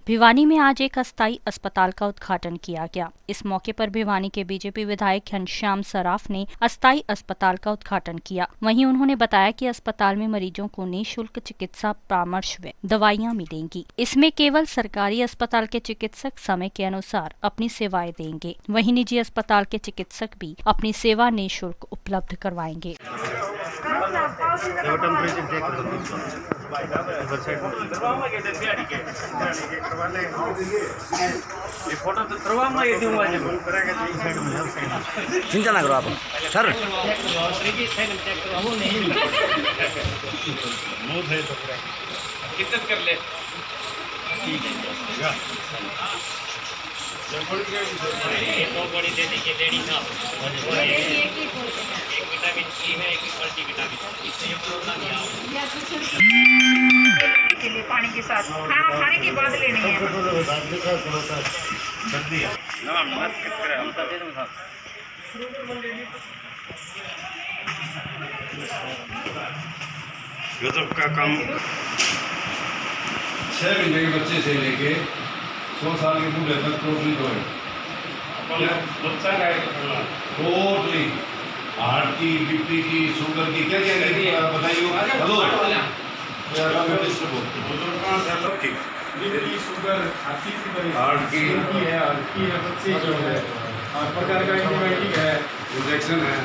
भिवानी में आज एक अस्थायी अस्पताल का उद्घाटन किया गया। इस मौके पर भिवानी के बीजेपी विधायक घनश्याम सराफ ने अस्थायी अस्पताल का उद्घाटन किया। वहीं उन्होंने बताया कि अस्पताल में मरीजों को निःशुल्क चिकित्सा परामर्श व दवाइयां मिलेंगी। इसमें केवल सरकारी अस्पताल के चिकित्सक समय के अनुसार अपनी सेवाएं देंगे। वहीं निजी अस्पताल के चिकित्सक भी अपनी सेवा निःशुल्क उपलब्ध करवाएंगे। चिंता ना करो आप सर। कितना कर ले ठीक है दो बड़ी दे दीजिए लेडी साहब। एक विटामिन सी है, एक मल्टी विटामिन के लिए पानी के साथ खाना खाने के बाद लेनी है। गजब का काम। 6 महीने के बच्चे से लेके 100 साल के बूढ़े तक टोटली दो है। टोटली हार्ट की, बीपी की, शुगर की, क्या क्या बताइए। हेलो शुगर हार्ट की है, बच्चे जो है हर प्रकार का एंटीबायोटिक है, इंजेक्शन है।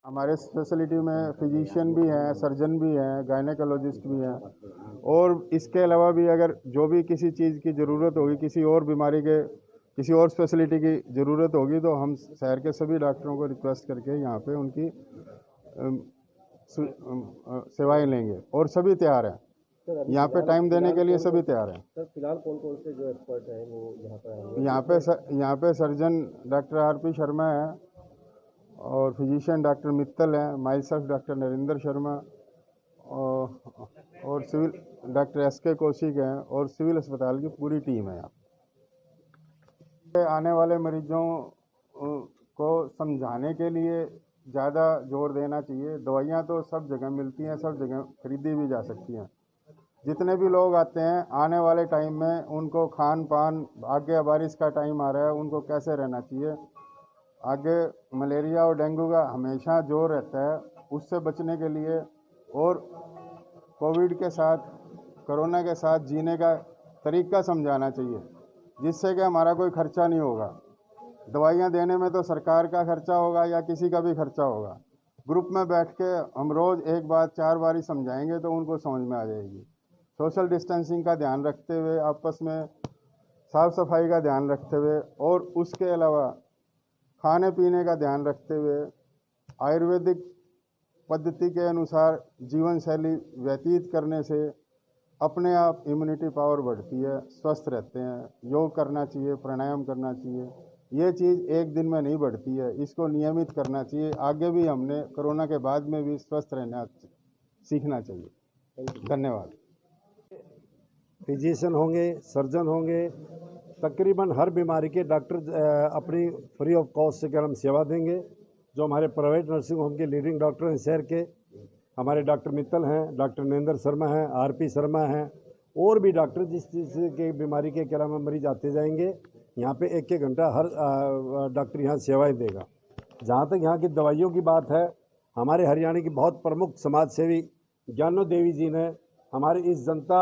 हमारे फैसिलिटी में फिजिशियन भी हैं, सर्जन भी हैं, गायनेकोलॉजिस्ट भी हैं, और इसके अलावा भी अगर जो भी किसी चीज़ की ज़रूरत होगी, किसी और बीमारी के, किसी और स्पेशलिटी की ज़रूरत होगी, तो हम शहर के सभी डॉक्टरों को रिक्वेस्ट करके यहाँ पे उनकी सेवाएं लेंगे, और सभी तैयार हैं। यहाँ पे टाइम देने के लिए सभी तैयार हैं। सर फिलहाल कौन कौन से जो एक्सपर्ट हैं वो यहाँ पर आएंगे? यहाँ पे सर्जन डॉक्टर आरपी शर्मा है, और फिजिशियन डॉक्टर मित्तल हैं, my self doctor Narendra Sharma, और सिविल डॉक्टर एसके कौशिक हैं, और सिविल अस्पताल की पूरी टीम है। यहाँ आने वाले मरीजों को समझाने के लिए ज़्यादा जोर देना चाहिए। दवाइयाँ तो सब जगह मिलती हैं, सब जगह खरीदी भी जा सकती हैं। जितने भी लोग आते हैं, आने वाले टाइम में उनको खान पान, आगे बारिश का टाइम आ रहा है, उनको कैसे रहना चाहिए, आगे मलेरिया और डेंगू का हमेशा जोर रहता है, उससे बचने के लिए, और कोविड के साथ, कोरोना के साथ जीने का तरीका समझाना चाहिए, जिससे कि हमारा कोई खर्चा नहीं होगा। दवाइयाँ देने में तो सरकार का खर्चा होगा या किसी का भी खर्चा होगा। ग्रुप में बैठ के हम रोज़ एक बार 4 बार ही समझाएंगे तो उनको समझ में आ जाएगी। सोशल डिस्टेंसिंग का ध्यान रखते हुए, आपस में साफ़ सफाई का ध्यान रखते हुए, और उसके अलावा खाने पीने का ध्यान रखते हुए, आयुर्वेदिक पद्धति के अनुसार जीवन शैली व्यतीत करने से अपने आप इम्यूनिटी पावर बढ़ती है, स्वस्थ रहते हैं। योग करना चाहिए, प्राणायाम करना चाहिए। ये चीज़ एक दिन में नहीं बढ़ती है, इसको नियमित करना चाहिए। आगे भी हमने कोरोना के बाद में भी स्वस्थ रहना सीखना चाहिए। धन्यवाद। फिजिशियन होंगे, सर्जन होंगे, तकरीबन हर बीमारी के डॉक्टर अपनी फ्री ऑफ कॉस्ट से हम सेवा देंगे। जो हमारे प्राइवेट नर्सिंग होम के लीडिंग डॉक्टर हैं शहर के, हमारे डॉक्टर मित्तल हैं, डॉक्टर नरेंद्र शर्मा हैं, आरपी शर्मा हैं, और भी डॉक्टर जिस चीज़ के बीमारी के क्या नाम मरीज आते जाएंगे। यहाँ पे एक घंटा हर डॉक्टर यहाँ सेवाएं देगा। जहाँ तक यहाँ की दवाइयों की बात है, हमारे हरियाणा की बहुत प्रमुख समाज सेवी ज्ञानो देवी जी ने हमारे इस जनता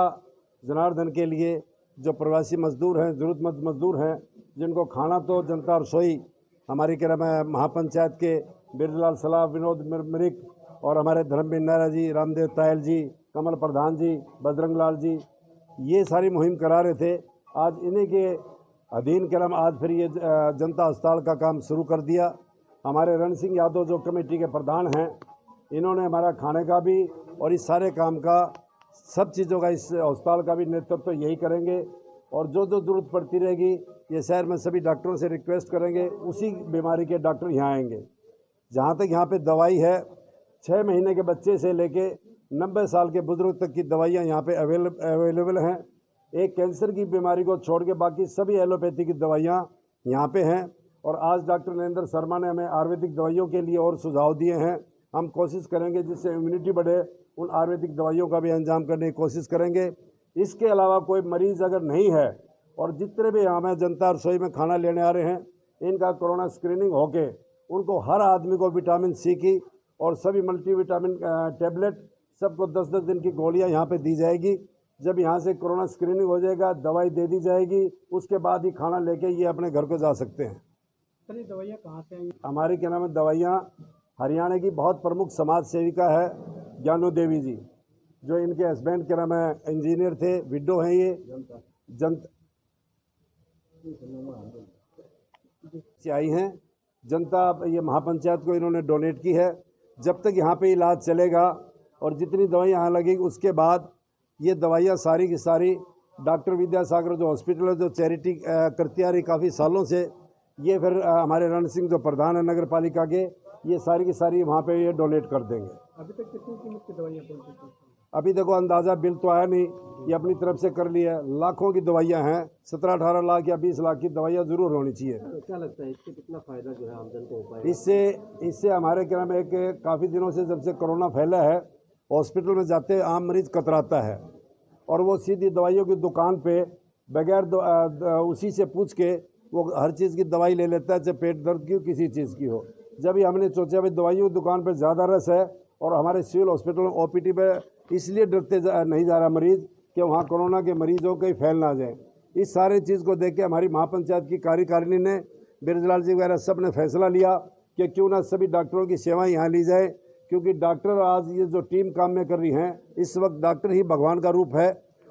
जनार्दन के लिए, जो प्रवासी मजदूर हैं, ज़रूरतमंद मजदूर हैं, जिनको खाना तो जनता रसोई, हमारी क्या नाम है महापंचायत के बिरलाल सलाह, विनोद मिरिक, और हमारे धर्मवीर नारा जी, रामदेव तायल जी, कमल प्रधान जी, बजरंग लाल जी, ये सारी मुहिम करा रहे थे। आज इन्हीं के अधीन के नाम आज फिर ये जनता अस्पताल का काम शुरू कर दिया। हमारे रण सिंह यादव जो कमेटी के प्रधान हैं, इन्होंने हमारा खाने का भी और इस सारे काम का, सब चीज़ों का, इस अस्पताल का भी नेतृत्व तो यही करेंगे। और जो जो ज़रूरत पड़ती रहेगी, ये शहर में सभी डॉक्टरों से रिक्वेस्ट करेंगे, उसी बीमारी के डॉक्टर यहाँ आएंगे। जहाँ तक यहाँ पे दवाई है, 6 महीने के बच्चे से लेके 90 साल के बुजुर्ग तक की दवाइयाँ यहाँ पे अवेलेबल हैं। एक कैंसर की बीमारी को छोड़ के बाकी सभी एलोपैथी की दवाइयाँ यहाँ पे हैं। और आज डॉक्टर नरेंद्र शर्मा ने हमें आयुर्वेदिक दवाइयों के लिए और सुझाव दिए हैं। हम कोशिश करेंगे जिससे इम्यूनिटी बढ़े, उन आयुर्वेदिक दवाइयों का भी अंजाम करने की कोशिश करेंगे। इसके अलावा कोई मरीज़ अगर नहीं है और जितने भी हमें जनता रसोई में खाना लेने आ रहे हैं, इनका कोरोना स्क्रीनिंग होके उनको हर आदमी को विटामिन सी की और सभी मल्टीविटामिन टैबलेट सबको 10-10 दिन की गोलियां यहाँ पे दी जाएगी। जब यहाँ से कोरोना स्क्रीनिंग हो जाएगा, दवाई दे दी जाएगी, उसके बाद ही खाना लेके ये अपने घर को जा सकते हैं। सर ये दवाइयाँ कहाँ से आई? हमारी क्या नाम है, दवाइयाँ हरियाणा की बहुत प्रमुख समाज सेविका है ज्ञानो देवी जी, जो इनके हस्बैंड के नाम है इंजीनियर थे, विडो हैं ये जनता आई हैं। जनता ये महापंचायत को इन्होंने डोनेट की है। जब तक यहाँ पे इलाज चलेगा और जितनी दवाई यहाँ लगेगी, उसके बाद ये दवाइयाँ सारी की सारी डॉक्टर विद्यासागर जो हॉस्पिटल है, जो चैरिटी करती आ रही काफ़ी सालों से, ये फिर हमारे रण सिंह जो प्रधान है नगर पालिका के, ये सारी की सारी वहाँ पे ये डोनेट कर देंगे। अभी तक कितनी कीमत की दवाइयाँ पहुँच चुकी हैं? अभी देखो अंदाज़ा बिल तो आया नहीं, ये अपनी तरफ से कर लिया है। लाखों की दवाइयाँ हैं, 17-18 लाख या 20 लाख की दवाइयाँ ज़रूर होनी चाहिए। तो क्या लगता है इससे कितना फ़ायदा जो है आमजन को हो पाएगा? इससे हमारे क्या नाम है, एक काफ़ी दिनों से जब से कोरोना फैला है, हॉस्पिटल में जाते आम मरीज कतराता है और वो सीधी दवाइयों की दुकान पे बगैर उसी से पूछ के वो हर चीज़ की दवाई ले लेता है, चाहे पेट दर्द की हो, किसी चीज़ की हो। जब ही हमने सोचा भाई दवाइयों की दुकान पे ज़्यादा रस है और हमारे सिविल हॉस्पिटल में OPD पे इसलिए डरते नहीं जा रहा मरीज़ कि वहाँ कोरोना के मरीजों कहीं फैल ना जाए। इस सारे चीज़ को देख के हमारी महापंचायत की कार्यकारिणी ने, बिरजलाल जी वगैरह सब ने फैसला लिया कि क्यों ना सभी डॉक्टरों की सेवाएं यहाँ ली जाए, क्योंकि डॉक्टर आज ये जो टीम काम में कर रही हैं, इस वक्त डॉक्टर ही भगवान का रूप है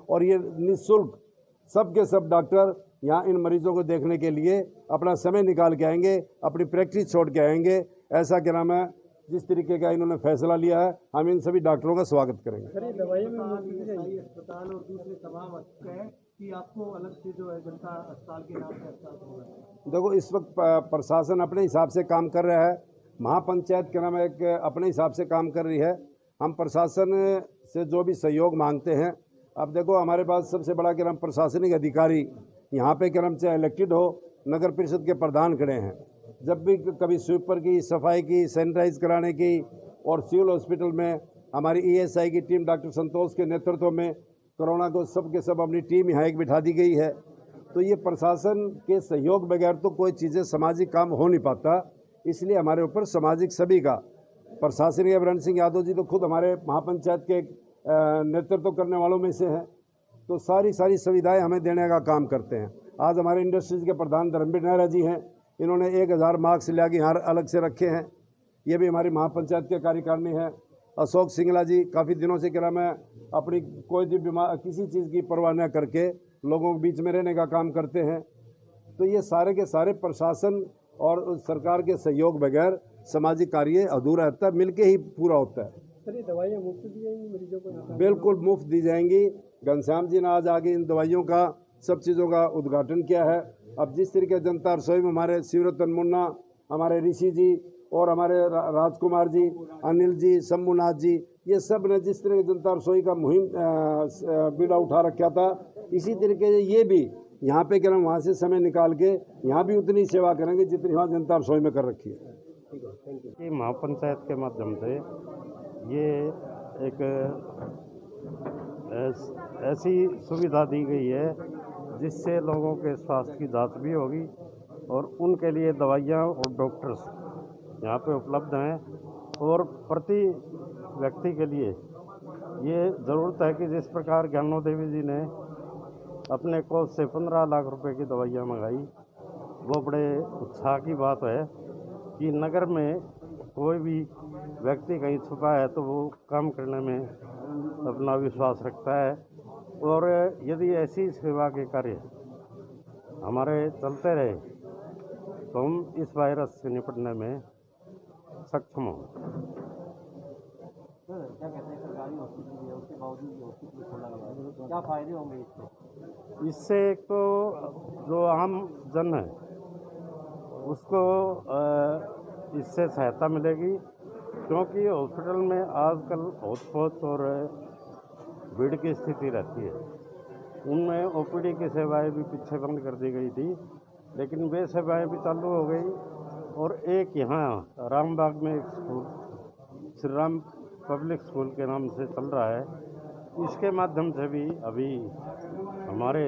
और ये निःशुल्क सब के सब डॉक्टर यहाँ इन मरीजों को देखने के लिए अपना समय निकाल के आएंगे, अपनी प्रैक्टिस छोड़ के आएंगे। ऐसा क्या नाम है, जिस तरीके का इन्होंने फैसला लिया है, हम इन सभी डॉक्टरों का स्वागत करेंगे। सर ये दवाइयाँ में अस्पताल और दूसरे तमाम है कि आपको अलग से जो है जनता अस्पताल के नाम से अस्पताल होगा? देखो इस वक्त प्रशासन अपने हिसाब से काम कर रहा है, महापंचायत के नाम एक अपने हिसाब से काम कर रही है। हम प्रशासन से जो भी सहयोग मांगते हैं, अब देखो हमारे पास सबसे बड़ा क्या नाम प्रशासनिक अधिकारी यहाँ पे क्या नाम चाहे इलेक्टेड हो, नगर परिषद के प्रधान खड़े हैं। जब भी कभी स्वीपर की सफाई की, सैनिटाइज कराने की, और सिविल हॉस्पिटल में हमारी ESI की टीम डॉक्टर संतोष के नेतृत्व में कोरोना को सब के सब अपनी टीम यहाँ एक बिठा दी गई है। तो ये प्रशासन के सहयोग बगैर तो कोई चीज़ें सामाजिक काम हो नहीं पाता, इसलिए हमारे ऊपर सामाजिक सभी का प्रशासनिक रण सिंह यादव जी तो खुद हमारे महापंचायत के नेतृत्व करने वालों में से हैं, तो सारी सुविधाएं हमें देने का काम करते हैं। आज हमारे इंडस्ट्रीज के प्रधान धर्मवीर नेहरा जी हैं, इन्होंने 1000 मार्क्स ले आके यहाँ अलग से रखे हैं, ये भी हमारी महापंचायत के कार्यकारिणी है। अशोक सिंगला जी काफ़ी दिनों से क्या नाम है, अपनी कोई भी बीमार किसी चीज़ की परवाह न करके लोगों के बीच में रहने का काम करते हैं। तो ये सारे के सारे प्रशासन और सरकार के सहयोग बगैर सामाजिक कार्य अधूरा रहता है, मिलके ही पूरा होता है। सर ये दवाइयाँ मुफ्त दी जाएंगी मरीजों को? बिल्कुल मुफ्त दी जाएंगी। घनश्याम जी ने आज आगे इन दवाइयों का सब चीज़ों का उद्घाटन किया है। अब जिस तरीके जनता रसोई में हमारे शिवरतन मुन्ना, हमारे ऋषि जी और हमारे राजकुमार जी, अनिल जी, शंभुनाथ जी, ये सब ने जिस तरह जनता रसोई का मुहिम बीड़ा उठा रखा था, इसी तरीके से ये भी यहाँ पे क्या नाम वहाँ से समय निकाल के यहाँ भी उतनी सेवा करेंगे जितनी वहाँ जनता रसोई में कर रखी है। कि महापंचायत के माध्यम से ये एक ऐसी सुविधा दी गई है जिससे लोगों के स्वास्थ्य की जांच भी होगी और उनके लिए दवाइयाँ और डॉक्टर्स यहाँ पे उपलब्ध हैं। और प्रति व्यक्ति के लिए ये ज़रूरत है कि जिस प्रकार ज्ञानो देवी जी ने अपने कोष से 15 लाख रुपए की दवाइयाँ मंगाई, वो बड़े उत्साह की बात है कि नगर में कोई भी व्यक्ति कहीं छुपा है तो वो काम करने में अपना विश्वास रखता है। और यदि ऐसी सेवा के कार्य हमारे चलते रहे तो हम इस वायरस से निपटने में सक्षम हों। क्या कहते हैं, सरकारी हॉस्पिटल है उसके बावजूद भी हॉस्पिटल खोला गया है, क्या फ़ायदे होंगे इससे? इससे एक तो जो आम जन है उसको इससे सहायता मिलेगी, क्योंकि हॉस्पिटल में आजकल होच-पोच और भीड़ की स्थिति रहती है। उनमें OPD की सेवाएं भी पीछे बंद कर दी गई थी, लेकिन वे सेवाएं भी चालू हो गई। और एक यहाँ रामबाग में एक school Shri Ram public school के नाम से चल रहा है, इसके माध्यम से भी अभी हमारे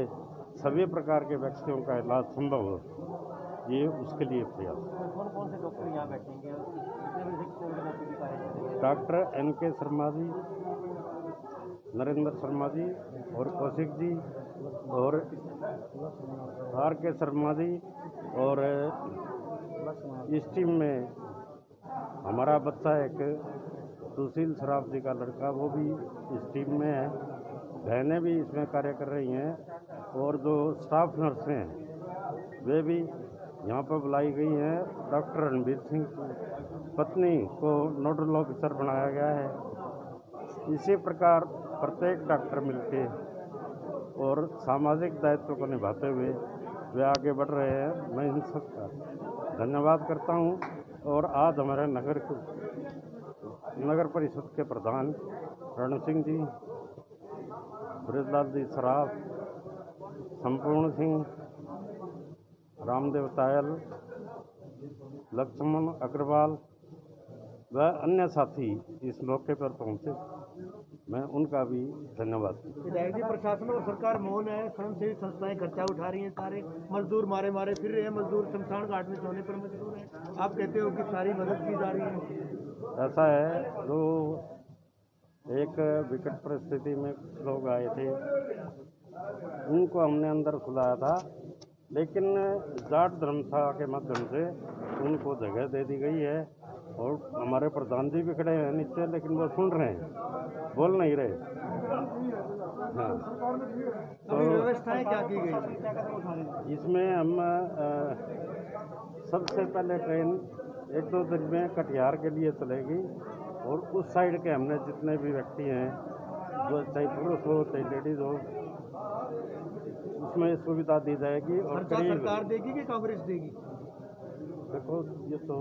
सभी प्रकार के व्यक्तियों का इलाज संभव हो, ये उसके लिए प्रयास। कौन कौन से डॉक्टर यहाँ बैठेंगे? डॉक्टर NK शर्मा जी, नरेंद्र शर्मा जी और कौशिक जी और RK शर्मा जी, और इस टीम में हमारा बच्चा एक सुशील शराफ जी का लड़का, वो भी इस टीम में है। बहनें भी इसमें कार्य कर रही हैं, और जो स्टाफ नर्सें हैं वे भी यहाँ पर बुलाई गई हैं। डॉक्टर रणबीर सिंह की पत्नी को नोडल ऑफिसर बनाया गया है। इसी प्रकार प्रत्येक डॉक्टर मिलके और सामाजिक दायित्व को निभाते हुए वे आगे बढ़ रहे हैं। मैं इन सबका धन्यवाद करता हूँ। और आज हमारे नगर परिषद के प्रधान रण सिंह जी, ब्रजलाल जी सराफ, संपूर्ण सिंह, रामदेव तायल, लक्ष्मण अग्रवाल व अन्य साथी इस मौके पर पहुंचे, मैं उनका भी धन्यवाद। विधायक जी, प्रशासन और सरकार मौन है, स्वयंसेवी संस्थाएं खर्चा उठा रही हैं, सारे मजदूर मारे फिर रहे हैं, मजदूर शमशान घाट में सोने पर मजबूर हैं, आप कहते हो कि सारी मदद की जा रही है। ऐसा है, जो एक विकट परिस्थिति में लोग आए थे उनको हमने अंदर सुलाया था, लेकिन जाट धर्मसभा के माध्यम से उनको जगह दे दी गई है। और हमारे प्रधान जी भी खड़े हैं नीचे, लेकिन वो सुन रहे हैं, बोल नहीं रहे। हाँ, तो व्यवस्थाएं क्या की गई? इसमें हम सबसे पहले ट्रेन 1-2 दिन में कटिहार के लिए चलेगी, और उस साइड के हमने जितने भी व्यक्ति हैं, जो चाहे पुरुष हो चाहे लेडीज हो, उसमें सुविधा दी जाएगी। और सरकार देगी कि कांग्रेस देगी? देखो, ये तो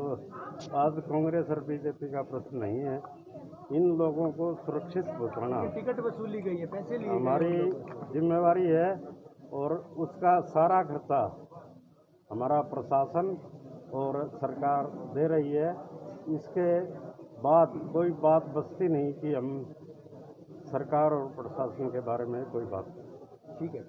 आज कांग्रेस और बीजेपी का प्रश्न नहीं है, इन लोगों को सुरक्षित पहुंचाना टिकट वसूली गई है, पैसे लिए हमारी जिम्मेवारी है, और उसका सारा खर्चा हमारा प्रशासन और सरकार दे रही है। इसके बाद कोई बात बचती नहीं कि हम सरकार और प्रशासन के बारे में कोई बात। ठीक है।